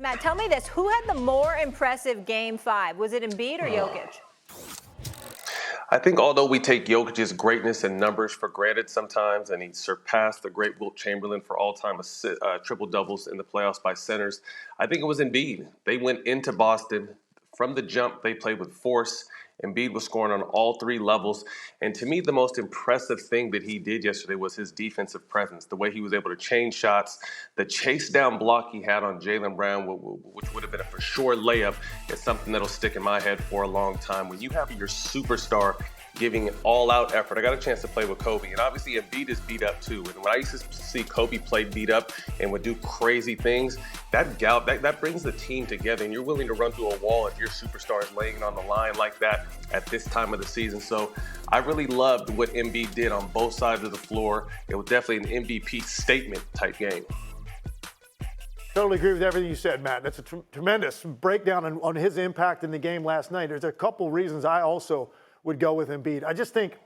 Matt, tell me this. Who had the more impressive Game 5? Was it Embiid or Jokic? I think although we take Jokic's greatness and numbers for granted sometimes, and he surpassed the great Wilt Chamberlain for all-time triple-doubles in the playoffs by centers, I think it was Embiid. They went into Boston. From the jump, they played with force. Embiid was scoring on all three levels. And to me, the most impressive thing that he did yesterday was his defensive presence, the way he was able to change shots, the chase down block he had on Jaylen Brown, which would have been a for sure layup, is something that'll stick in my head for a long time. When you have your superstar giving all-out effort. I got a chance to play with Kobe, and obviously Embiid is beat up too. And when I used to see Kobe play beat up and would do crazy things, that brings the team together, and you're willing to run through a wall if your superstar is laying on the line like that at this time of the season. So I really loved what Embiid did on both sides of the floor. It was definitely an MVP statement type game. Totally agree with everything you said, Matt. That's a tremendous breakdown on his impact in the game last night. There's a couple reasons I also would go with Embiid. I just think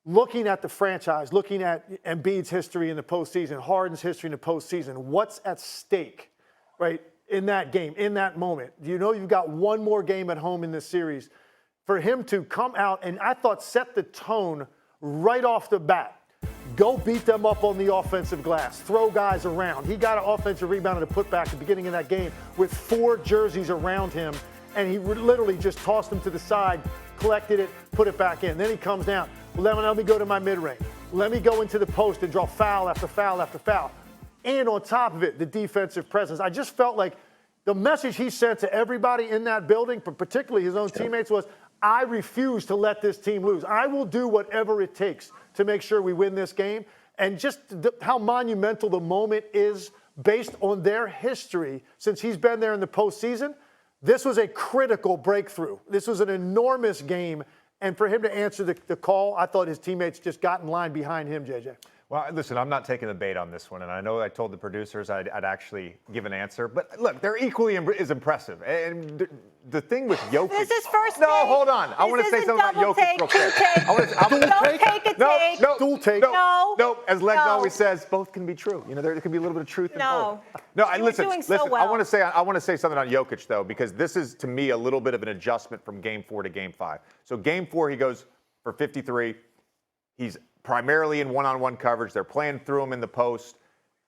looking at the franchise, looking at Embiid's history in the postseason, Harden's history in the postseason, what's at stake, right, in that game, in that moment? You know you've got one more game at home in this series. For him to come out and I thought set the tone right off the bat. Go beat them up on the offensive glass. Throw guys around. He got an offensive rebound and a putback at the beginning of that game with 4 jerseys around him, and he literally just tossed them to the side, collected it, put it back in. Then he comes down. Let me go to my mid-range. Let me go into the post and draw foul after foul after foul. And on top of it, the defensive presence. I just felt like the message he sent to everybody in that building, but particularly his own teammates, was, I refuse to let this team lose. I will do whatever it takes to make sure we win this game. And just how monumental the moment is based on their history since he's been there in the postseason. This was a critical breakthrough. This was an enormous game. And for him to answer the call, I thought his teammates just got in line behind him, JJ. Well, listen, I'm not taking the bait on this one, and I know I told the producers I'd actually give an answer. But look, they're equally as impressive. And the thing with Jokic. This is first No, take. hold on. I want to say something about Jokic real quick. Don't take a take. Dual take. No, as Legs always says, both can be true. You know, there can be a little bit of truth in both. No, and listen. So well. I want to say something on Jokic though, because this is to me a little bit of an adjustment from Game 4 to Game 5. So Game 4, he goes for 53. He's primarily in one-on-one coverage. They're playing through him in the post,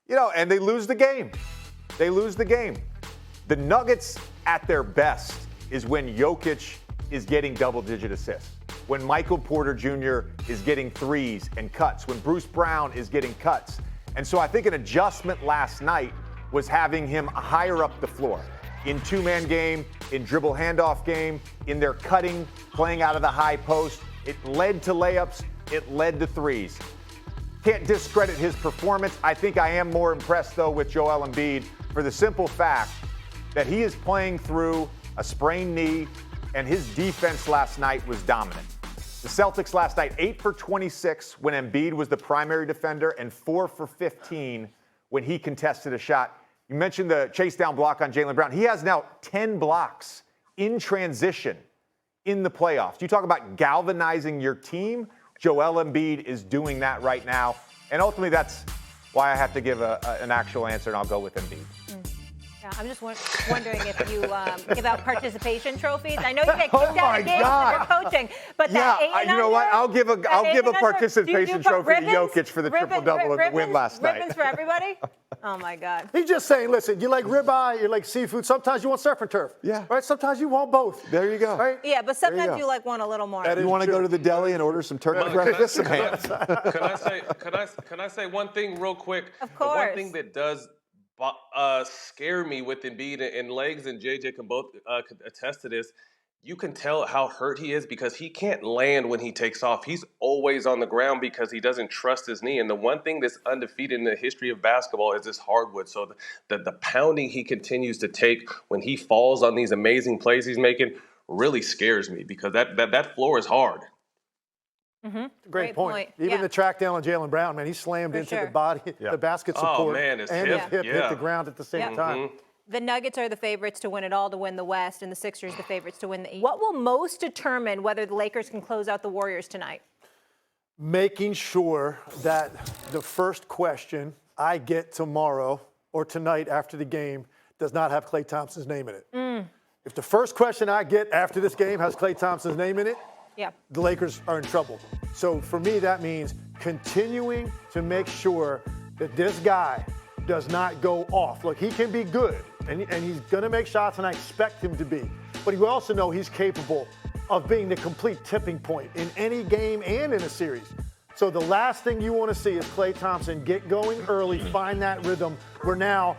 you know, and they lose the game. The Nuggets at their best is when Jokic is getting double-digit assists, when Michael Porter Jr. is getting threes and cuts, when Bruce Brown is getting cuts. And so I think an adjustment last night was having him higher up the floor. In two-man game, in dribble handoff game, in their cutting, playing out of the high post. It led to layups. It led to threes. Can't discredit his performance. I think I am more impressed, though, with Joel Embiid for the simple fact that he is playing through a sprained knee, and his defense last night was dominant. The Celtics last night, 8 for 26 when Embiid was the primary defender, and 4 for 15 when he contested a shot. You mentioned the chase down block on Jaylen Brown. He has now 10 blocks in transition in the playoffs. You talk about galvanizing your team. Joel Embiid is doing that right now. And ultimately, that's why I have to give an actual answer, and I'll go with Embiid. Yeah, I'm just wondering if you give out participation trophies. I know you get kicked out of games for coaching, but that you know what? I'll give a participation trophy to Jokic for the triple-double win last night. Ribbons for everybody? Oh, my God. He's just saying, listen, you like ribeye, you like seafood. Sometimes you want surf and turf. Yeah. Right? Sometimes you want both. There you go. Right? Yeah, but sometimes you like one a little more. You want to go to the deli and order some turkey breakfast? Can I say one thing real quick? Of course. The one thing that does scare me with Embiid and Legs, and JJ can both attest to this. You can tell how hurt he is because he can't land when he takes off. He's always on the ground because he doesn't trust his knee. And the one thing that's undefeated in the history of basketball is this hardwood. So the pounding he continues to take when he falls on these amazing plays he's making really scares me because that floor is hard. Mm-hmm. Great point. Even the track down on Jaylen Brown, man, he slammed into the body, the basket support, and his hip hit the ground at the same time. The Nuggets are the favorites to win it all, to win the West, and the Sixers the favorites to win the East. What will most determine whether the Lakers can close out the Warriors tonight? Making sure that the first question I get tomorrow or tonight after the game does not have Klay Thompson's name in it. If the first question I get after this game has Klay Thompson's name in it, the Lakers are in trouble. So for me, that means continuing to make sure that this guy does not go off. Look, he can be good, and he's going to make shots, and I expect him to be. But you also know he's capable of being the complete tipping point in any game and in a series. So the last thing you want to see is Klay Thompson get going early, find that rhythm where now,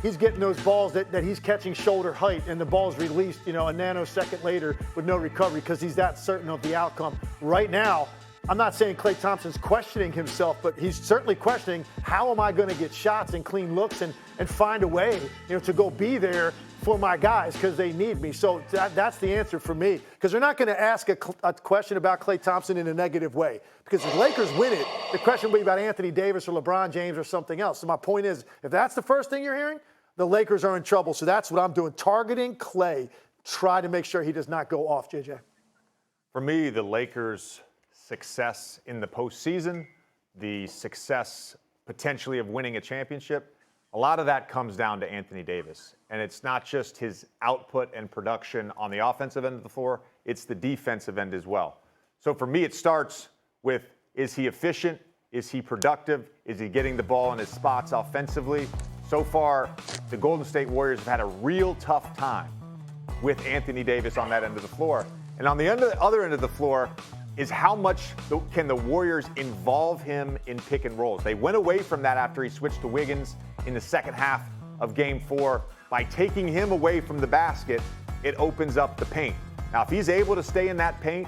he's getting those balls that he's catching shoulder height and the ball's released, a nanosecond later with no recovery because he's that certain of the outcome. Right now, I'm not saying Klay Thompson's questioning himself, but he's certainly questioning how am I going to get shots and clean looks and find a way, to go be there for my guys because they need me. So that's the answer for me because they're not going to ask a question about Klay Thompson in a negative way because if the Lakers win it, the question will be about Anthony Davis or LeBron James or something else. So my point is, if that's the first thing you're hearing, the Lakers are in trouble. So that's what I'm doing, targeting Klay, try to make sure he does not go off, JJ. For me, the Lakers' success in the postseason, the success potentially of winning a championship, a lot of that comes down to Anthony Davis. And it's not just his output and production on the offensive end of the floor, it's the defensive end as well. So for me, it starts with, is he efficient? Is he productive? Is he getting the ball in his spots offensively? So far, the Golden State Warriors have had a real tough time with Anthony Davis on that end of the floor. And on the other end of the floor is how much can the Warriors involve him in pick and rolls. They went away from that after he switched to Wiggins in the second half of Game 4. By taking him away from the basket, it opens up the paint. Now, if he's able to stay in that paint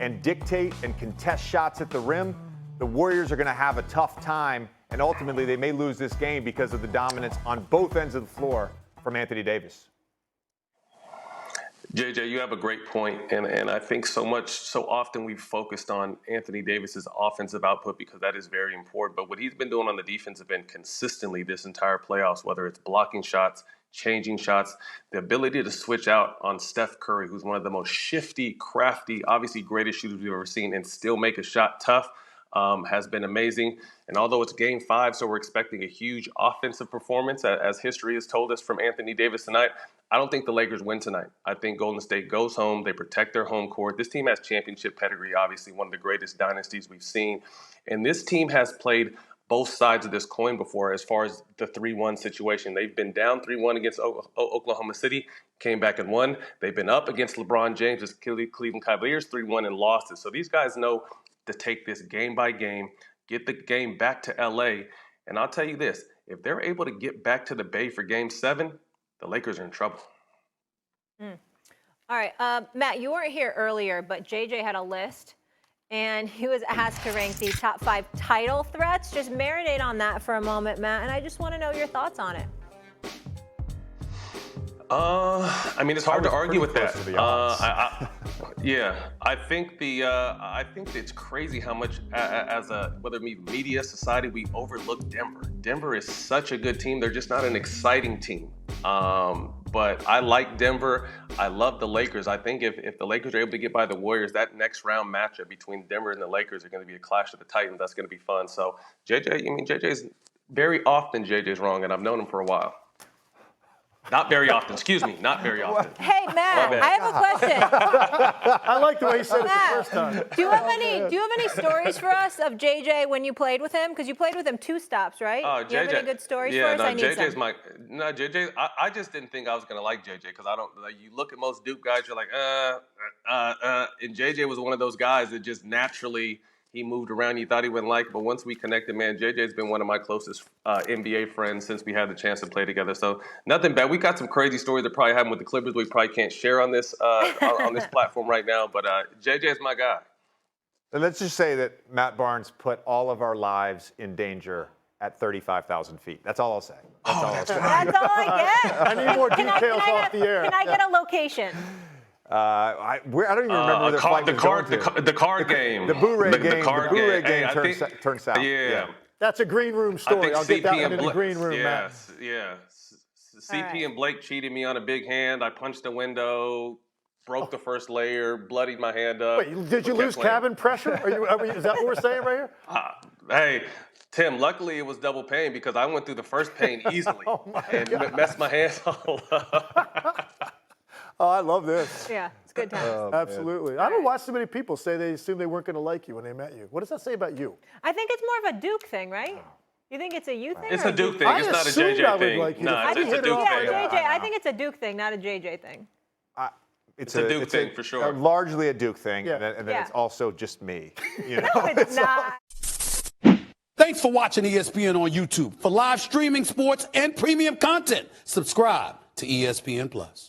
and dictate and contest shots at the rim, the Warriors are going to have a tough time, and ultimately they may lose this game because of the dominance on both ends of the floor from Anthony Davis. JJ, you have a great point, and I think so often we've focused on Anthony Davis's offensive output because that is very important. But what he's been doing on the defensive end consistently this entire playoffs, whether it's blocking shots, changing shots, the ability to switch out on Steph Curry, who's one of the most shifty, crafty, obviously greatest shooters we've ever seen, and still make a shot tough, has been amazing. And although it's Game 5, so we're expecting a huge offensive performance, as history has told us from Anthony Davis tonight, I don't think the Lakers win tonight. I think Golden State goes home. They protect their home court. This team has championship pedigree, obviously one of the greatest dynasties we've seen. And this team has played both sides of this coin before as far as the 3-1 situation. They've been down 3-1 against Oklahoma City, came back and won. They've been up against LeBron James' Cleveland Cavaliers 3-1 and lost it. So these guys know to take this game by game, get the game back to LA. And I'll tell you this, if they're able to get back to the Bay for Game 7, the Lakers are in trouble. All right, Matt, you weren't here earlier, but JJ had a list, and he was asked to rank the top 5 title threats. Just marinate on that for a moment, Matt, and I just want to know your thoughts on it. I mean, it's hard to argue with that. I think it's crazy how much, whether it be media, society, we overlook Denver. Denver is such a good team. They're just not an exciting team. But I like Denver. I love the Lakers. I think if the Lakers are able to get by the Warriors, that next round matchup between Denver and the Lakers are going to be a clash of the Titans. That's going to be fun. So JJ's very often JJ's wrong, and I've known him for a while. Not very often. Excuse me. Not very often. Hey, Matt, I have a question. I like the way you said it the first time. Do you have any stories for us of JJ when you played with him? Because you played with him 2 stops, right? Oh, JJ. Do you have any good stories for us? No, I need JJ's some. JJ. I just didn't think I was gonna like JJ because I don't. Like, you look at most Duke guys, you're like, and JJ was one of those guys that just naturally. He moved around. You thought he wouldn't like it, but once we connected, man, JJ's been one of my closest NBA friends since we had the chance to play together. So nothing bad. We got some crazy stories that probably happened with the Clippers we probably can't share on this on this platform right now. But JJ's my guy. And let's just say that Matt Barnes put all of our lives in danger at 35,000 feet. That's all I'll say. That's all I get. I need more details off the air. Can I get a location? I don't even remember where the card game. The Boo-ray game. The card Boo-ray game. turns south. Yeah. That's a green room story. I'll get that one in the green room, Matt. Yeah. CP and Blake cheated me on a big hand. I punched a window, broke the first layer, bloodied my hand up. Wait, did you lose cabin pressure? Is that what we're saying right here? Hey, Tim, luckily it was double pain because I went through the first pain easily and messed my hands all up. Oh, I love this. Yeah, it's good times. Absolutely. I don't watch so many people say they assumed they weren't going to like you when they met you. What does that say about you? I think it's more of a Duke thing, right? You think it's a you thing? It's or a Duke thing. I It's not a assumed I JJ would thing. like you. No, I it's didn't a hit it Duke off thing. Yeah, JJ. I think it's a Duke thing, not a JJ thing. It's a Duke thing for sure. Largely a Duke thing, Yeah. and then it's also just me. You know? No, it's not. Thanks for watching ESPN on YouTube. For live streaming, sports, and premium content, subscribe to ESPN Plus.